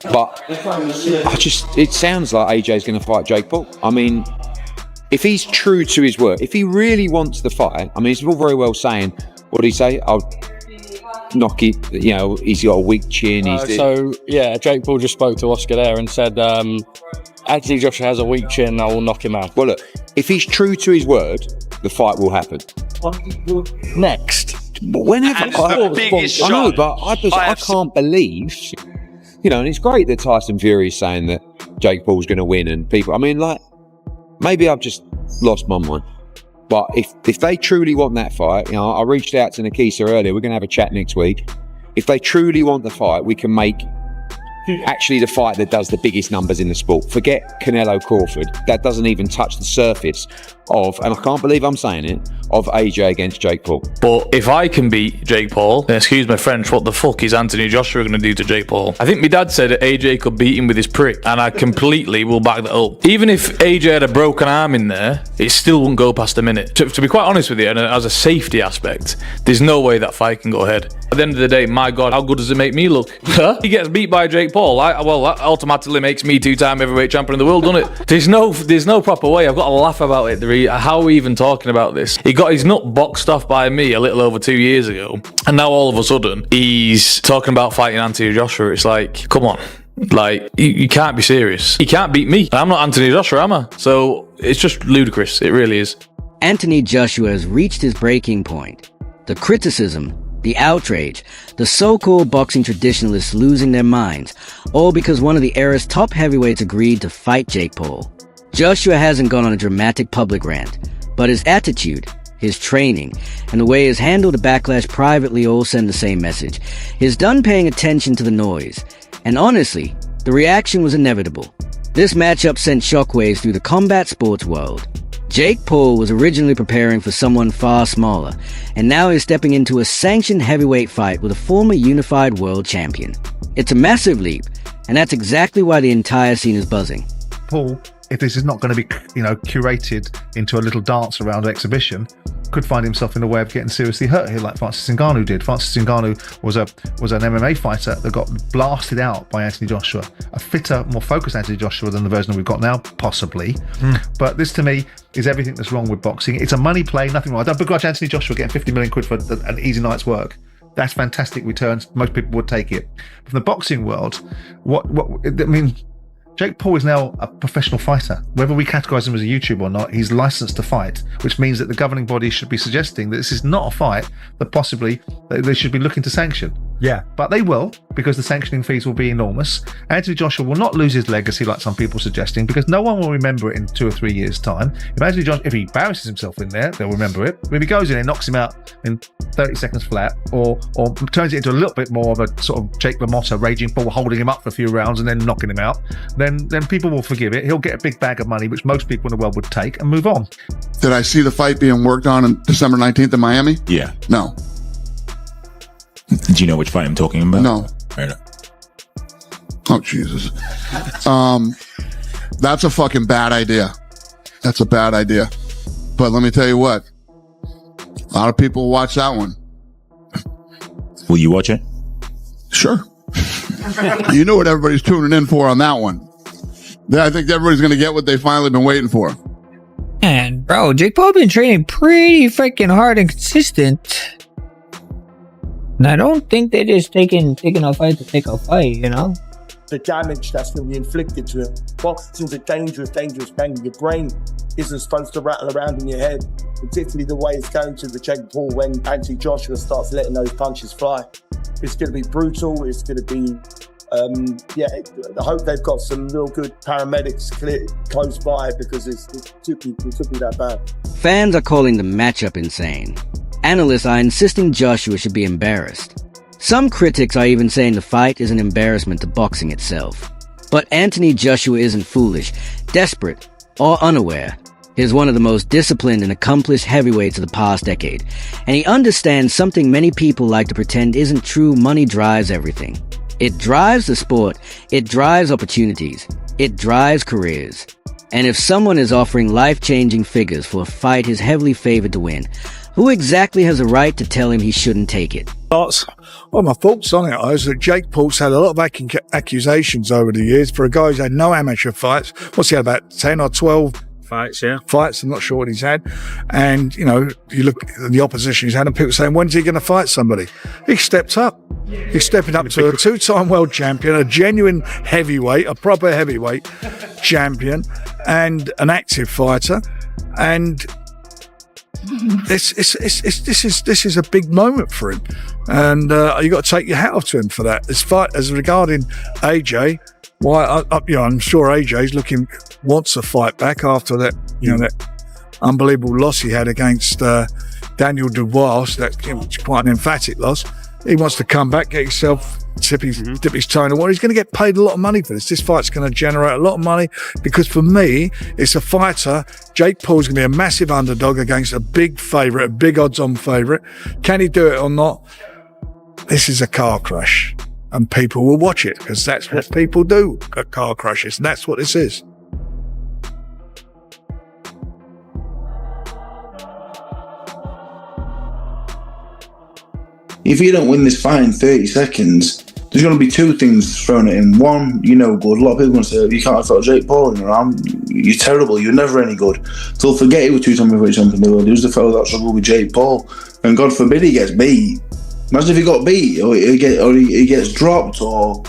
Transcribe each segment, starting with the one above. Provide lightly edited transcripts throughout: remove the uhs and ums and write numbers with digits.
But it sounds like AJ's going to fight Jake Paul. I mean, if he's true to his word, if he really wants the fight, I mean, it's all very well saying, what did he say? I'll knock it, you know, he's got a weak chin. Jake Paul just spoke to Oscar there and said, Anthony Joshua has a weak chin, I will knock him out. Well, look, if he's true to his word, the fight will happen. Next. But whenever I know, but I can't believe, you know, and it's great that Tyson Fury is saying that Jake Paul's going to win, and people, I mean, like, maybe I've just lost my mind. But if they truly want that fight, you know, I reached out to Nikisa earlier, we're going to have a chat next week. If they truly want the fight, we can make actually the fight that does the biggest numbers in the sport. Forget Canelo Crawford. That doesn't even touch the surface of, and I can't believe I'm saying it, of AJ against Jake Paul. But if I can beat Jake Paul, then excuse my French, what the fuck is Anthony Joshua going to do to Jake Paul? I think my dad said that AJ could beat him with his prick, and I completely will back that up. Even if AJ had a broken arm in there, it still wouldn't go past a minute. To be quite honest with you, and as a safety aspect, there's no way that fight can go ahead. At the end of the day, my God, how good does it make me look? He gets beat by Jake Paul. Well, that automatically makes me two-time heavyweight champion of the world, doesn't it? There's no proper way. I've got to laugh about it. How are we even talking about this? He got his nut boxed off by me a little over 2 years ago, and now all of a sudden he's talking about fighting Anthony Joshua. It's like, come on. Like, you can't be serious. He can't beat me. I'm not Anthony Joshua, am I? So it's just ludicrous. It really is. Anthony Joshua has reached his breaking point. The criticism, the outrage, the so-called boxing traditionalists losing their minds, all because one of the era's top heavyweights agreed to fight Jake Paul. Joshua hasn't gone on a dramatic public rant, but his attitude, his training, and the way he's handled the backlash privately all send the same message. He's done paying attention to the noise, and honestly, the reaction was inevitable. This matchup sent shockwaves through the combat sports world. Jake Paul was originally preparing for someone far smaller, and now he's stepping into a sanctioned heavyweight fight with a former unified world champion. It's a massive leap, and that's exactly why the entire scene is buzzing. Paul, if this is not going to be, you know, curated into a little dance around exhibition, could find himself in a way of getting seriously hurt here, like Francis Ngannou did. Francis Ngannou was an MMA fighter that got blasted out by Anthony Joshua. A fitter, more focused Anthony Joshua than the version we've got now, possibly. But this, to me, is everything that's wrong with boxing. It's a money play, nothing wrong. I don't begrudge Anthony Joshua getting 50 million quid for an easy night's work. That's fantastic returns. Most people would take it. From the boxing world, Jake Paul is now a professional fighter. Whether we categorise him as a YouTuber or not, he's licensed to fight, which means that the governing body should be suggesting that this is not a fight that possibly they should be looking to sanction. Yeah. But they will, because the sanctioning fees will be enormous. Anthony Joshua will not lose his legacy like some people are suggesting, because no one will remember it in 2 or 3 years' time. If he embarrasses himself in there, they'll remember it. If he goes in and knocks him out in 30 seconds flat, or turns it into a little bit more of a sort of Jake LaMotta, Raging Bull, holding him up for a few rounds and then knocking him out, then people will forgive it. He'll get a big bag of money, which most people in the world would take, and move on. Did I see the fight being worked on December 19th in Miami? Yeah. No. Do you know which fight I'm talking about? No. Fair enough. Oh, Jesus. That's a fucking bad idea. That's a bad idea. But let me tell you what. A lot of people watch that one. Will you watch it? Sure. You know what everybody's tuning in for on that one. I think everybody's going to get what they've finally been waiting for. And bro, Jake Paul been training pretty freaking hard and consistent. And I don't think they're just taking a fight to take a fight, you know? The damage that's going to be inflicted to him. Boxing's a dangerous game. Your brain isn't supposed to rattle around in your head, particularly the way it's going to the Jake Paul when Anthony Joshua starts letting those punches fly. It's going to be brutal. It's going to be, I hope they've got some real good paramedics close by, because it could be that bad. Fans are calling the matchup insane. Analysts are insisting Joshua should be embarrassed. Some critics are even saying the fight is an embarrassment to boxing itself. But Anthony Joshua isn't foolish, desperate, or unaware. He's one of the most disciplined and accomplished heavyweights of the past decade, and he understands something many people like to pretend isn't true. Money drives everything. It drives the sport, it drives opportunities, it drives careers. And if someone is offering life-changing figures for a fight he's heavily favored to win, who exactly has a right to tell him he shouldn't take it? Well, my thoughts on it is that Jake Paul's had a lot of accusations over the years for a guy who's had no amateur fights. What's he had, about 10 or 12 fights, yeah. Fights, I'm not sure what he's had. And, you know, you look at the opposition he's had and people saying, when's he going to fight somebody? He stepped up. He's stepping up to a two-time world champion, a genuine heavyweight, a proper heavyweight champion, and an active fighter. And this is a big moment for him. And you got to take your hat off to him for that. As regarding AJ, why, I'm sure AJ's wants a fight back after that, that unbelievable loss he had against Daniel Dubois. That was quite an emphatic loss. He wants to come back, get himself, dip his toe in the water. He's going to get paid a lot of money for this. This fight's going to generate a lot of money because for me, it's a fighter. Jake Paul's going to be a massive underdog against a big favourite, a big odds-on favourite. Can he do it or not? This is a car crash. And people will watch it because that's what people do at car crashes. And that's what this is. If you don't win this fight in 30 seconds, there's going to be two things thrown at him. One, you're no good. A lot of people are going to say, you can't afford Jake Paul in around. You're terrible. You're never any good. They'll forget he was two-time heavyweight champion in the world. He was the fellow that struggled with Jake Paul. And God forbid he gets beat. Imagine if he got beat or he gets dropped or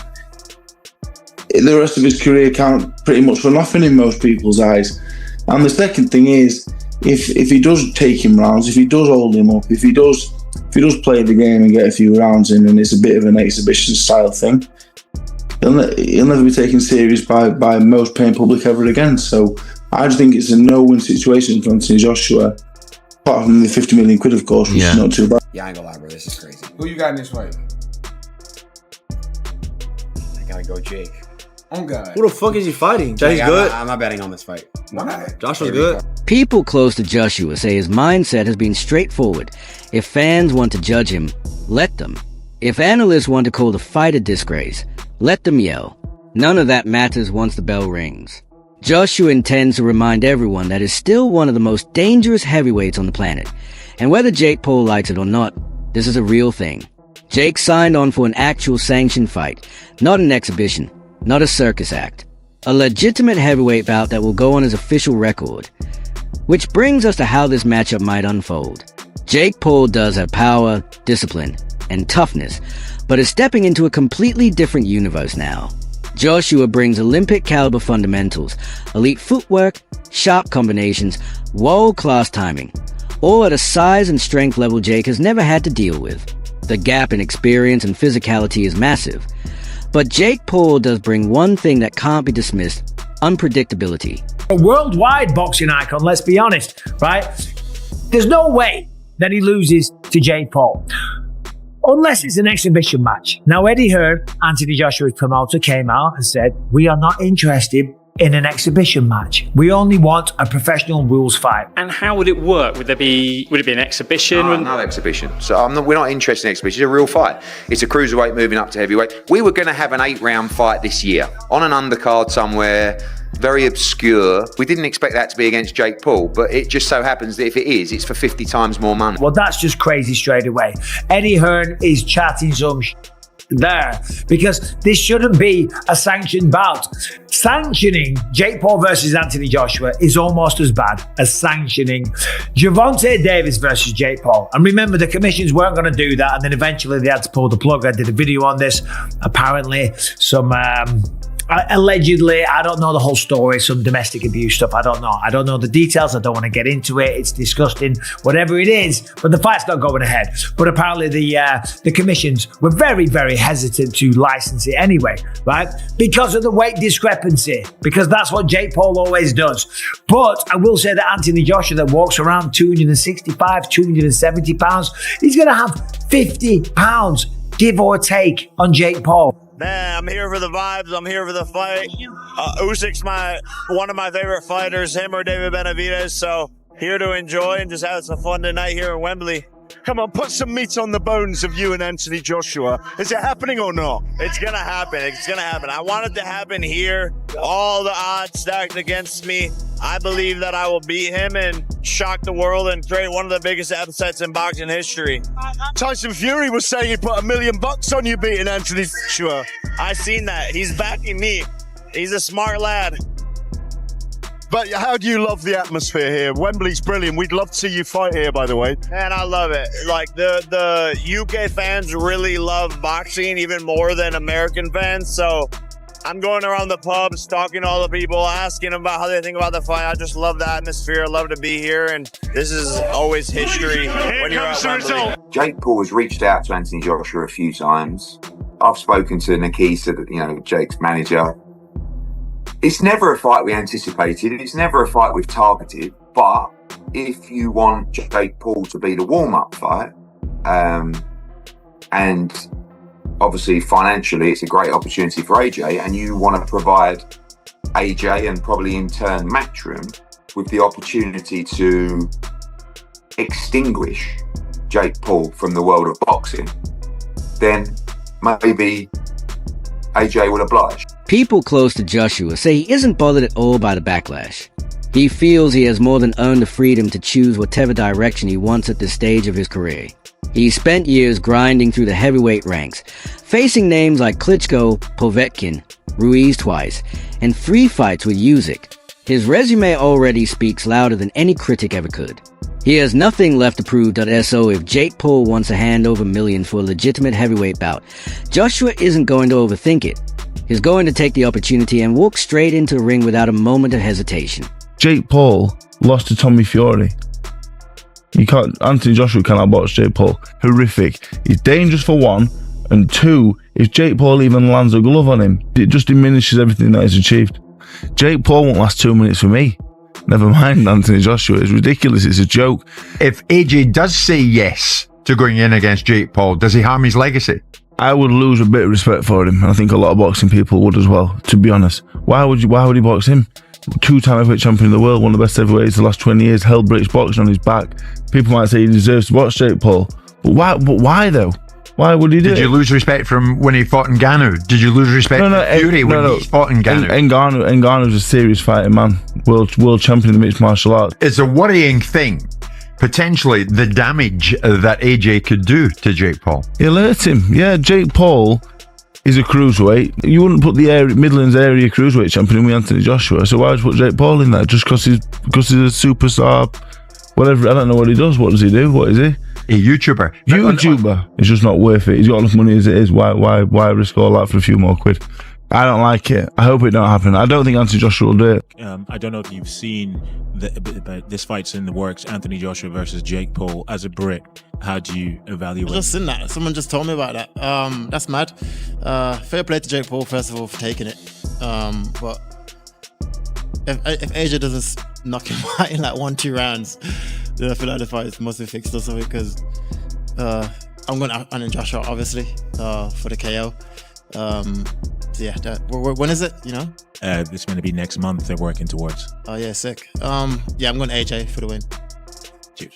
the rest of his career counts pretty much for nothing in most people's eyes. And the second thing is, if he does take him rounds, if he does hold him up, if he does play the game and get a few rounds in and it's a bit of an exhibition style thing, he'll never be taken serious by most paying public ever again. So I just think it's a no-win situation for Anthony Joshua. Apart from the 50 million quid, of course, which is not too bad. Yeah, I ain't gonna lie, bro. This is crazy. Who you got in this fight? I gotta go Jake. Oh, God. Who the fuck is he fighting? Jake's good. I'm not betting on this fight. Why not? Joshua's good. People close to Joshua say his mindset has been straightforward. If fans want to judge him, let them. If analysts want to call the fight a disgrace, let them yell. None of that matters once the bell rings. Joshua intends to remind everyone that he's still one of the most dangerous heavyweights on the planet. And whether Jake Paul likes it or not, this is a real thing. Jake signed on for an actual sanctioned fight, not an exhibition, not a circus act. A legitimate heavyweight bout that will go on his official record. Which brings us to how this matchup might unfold. Jake Paul does have power, discipline, and toughness, but is stepping into a completely different universe now. Joshua brings Olympic-caliber fundamentals, elite footwork, sharp combinations, world-class timing, all at a size and strength level Jake has never had to deal with. The gap in experience and physicality is massive. But Jake Paul does bring one thing that can't be dismissed: unpredictability. A worldwide boxing icon, let's be honest, right? There's no way that he loses to Jake Paul. Unless it's an exhibition match. Now, Eddie Hearn, Anthony Joshua's promoter, came out and said, we are not interested in an exhibition match. We only want a professional rules fight. And how would it work? Would it be an exhibition? No exhibition. So we're not interested in exhibition. It's a real fight. It's a cruiserweight moving up to heavyweight. We were going to have an 8-round fight this year on an undercard somewhere, very obscure. We didn't expect that to be against Jake Paul, but it just so happens that if it is, it's for 50 times more money. Well, that's just crazy straight away. Eddie Hearn is chatting some there because this shouldn't be a sanctioned bout. Sanctioning Jake Paul versus Anthony Joshua is almost as bad as sanctioning Gervonta Davis versus Jake Paul. And remember, the commissions weren't going to do that, and then eventually they had to pull the plug. I did a video on this. Apparently, some allegedly, I don't know the whole story, some domestic abuse stuff. I don't know the details. I don't want to get into it. It's disgusting, whatever it is, but the fight's not going ahead. But apparently the commissions were very, very hesitant to license it anyway, right? Because of the weight discrepancy, because that's what Jake Paul always does. But I will say that Anthony Joshua, that walks around 265, 270 pounds, he's going to have 50 pounds, give or take, on Jake Paul. Man, I'm here for the vibes. I'm here for the fight. Usyk's one of my favorite fighters, him or David Benavidez. So here to enjoy and just have some fun tonight here in Wembley. Come on, put some meat on the bones of you and Anthony Joshua. Is it happening or not? It's gonna happen. It's gonna happen. I want it to happen here. All the odds stacked against me. I believe that I will beat him and shock the world and create one of the biggest upsets in boxing history. Tyson Fury was saying he put $1 million on you beating Anthony Joshua. I seen that. He's backing me. He's a smart lad. But how do you love the atmosphere here? Wembley's brilliant. We'd love to see you fight here, by the way. And I love it. Like, the UK fans really love boxing even more than American fans. So I'm going around the pubs, talking to all the people, asking them about how they think about the fight. I just love the atmosphere. I love to be here. And this is always history when you're at Wembley. Jake Paul has reached out to Anthony Joshua a few times. I've spoken to Nikisa, Jake's manager. It's never a fight we anticipated. It's never a fight we've targeted. But if you want Jake Paul to be the warm-up fight, and obviously financially it's a great opportunity for AJ, and you want to provide AJ and probably in turn Matchroom with the opportunity to extinguish Jake Paul from the world of boxing, then maybe AJ will oblige. People close to Joshua say he isn't bothered at all by the backlash. He feels he has more than earned the freedom to choose whatever direction he wants at this stage of his career. He spent years grinding through the heavyweight ranks, facing names like Klitschko, Povetkin, Ruiz twice, and 3 fights with Usyk. His resume already speaks louder than any critic ever could. He has nothing left to prove. So if Jake Paul wants to hand over millions for a legitimate heavyweight bout, Joshua isn't going to overthink it. He's going to take the opportunity and walk straight into the ring without a moment of hesitation. Jake Paul lost to Tommy Fury. Anthony Joshua cannot box Jake Paul. Horrific. He's dangerous for one, and two, if Jake Paul even lands a glove on him, it just diminishes everything that he's achieved. Jake Paul won't last 2 minutes for me. Never mind Anthony Joshua. It's ridiculous. It's a joke. If AJ does say yes to going in against Jake Paul, does he harm his legacy? I would lose a bit of respect for him, and I think a lot of boxing people would as well, to be honest. Why would he box him? 2-time heavyweight champion of the world, one of the best heavyweights the last 20 years, held British boxing on his back. People might say he deserves to box Jake Paul. But why though? Why would he do it? Did you lose respect from when he fought Ngannou? Did you lose respect from Fury when he fought Ngannou? Ngannou's a serious fighting man. World champion of the mixed martial arts. It's a worrying thing, potentially, the damage that AJ could do to Jake Paul. He'll hurt him. Yeah, Jake Paul is a cruiserweight. You wouldn't put the Midlands area cruiserweight champion with Anthony Joshua, so why would you put Jake Paul in there? Just because he's a superstar, whatever. I don't know what he does. What does he do? What is he? A YouTuber. It's just not worth it. He's got enough money as it is. Why risk all that for a few more quid? I don't like it. I hope it don't happen. I don't think Anthony Joshua will do it. I don't know if you've seen this fight's in the works, Anthony Joshua versus Jake Paul. As a Brit, how do you evaluate? I've just seen that. Someone just told me about that. That's mad. Fair play to Jake Paul, first of all, for taking it. But if AJ doesn't knock him out in like 1-2 rounds, then I feel like the fight must be fixed or something, because I'm going to Anthony Joshua, obviously, for the KO. So yeah, when is it, you know? It's going to be next month they're working towards. Oh yeah, sick. Yeah, I'm going AJ for the win. Cheers.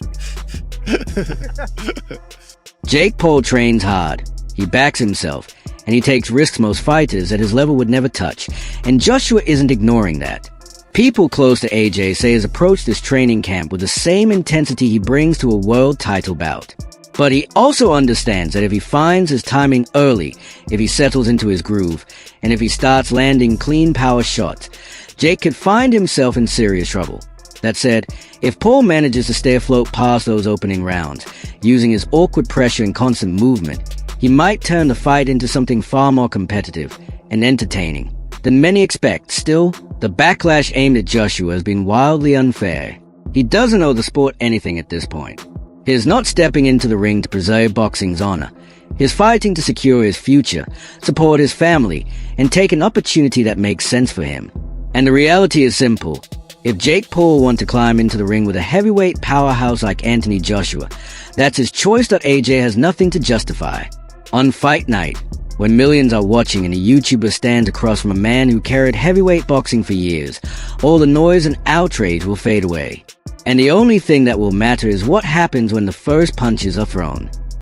Jake Paul trains hard. He backs himself, and he takes risks most fighters at his level would never touch, and Joshua isn't ignoring that. People close to AJ say he's approached this training camp with the same intensity he brings to a world title bout. But he also understands that if he finds his timing early, if he settles into his groove, and if he starts landing clean power shots, Jake could find himself in serious trouble. That said, if Paul manages to stay afloat past those opening rounds, using his awkward pressure and constant movement, he might turn the fight into something far more competitive and entertaining than many expect. Still, the backlash aimed at Joshua has been wildly unfair. He doesn't owe the sport anything at this point. He's not stepping into the ring to preserve boxing's honor. He's fighting to secure his future, support his family, and take an opportunity that makes sense for him. And the reality is simple. If Jake Paul wants to climb into the ring with a heavyweight powerhouse like Anthony Joshua, that's his choice that AJ has nothing to justify. On fight night, when millions are watching and a YouTuber stands across from a man who carried heavyweight boxing for years, all the noise and outrage will fade away. And the only thing that will matter is what happens when the first punches are thrown.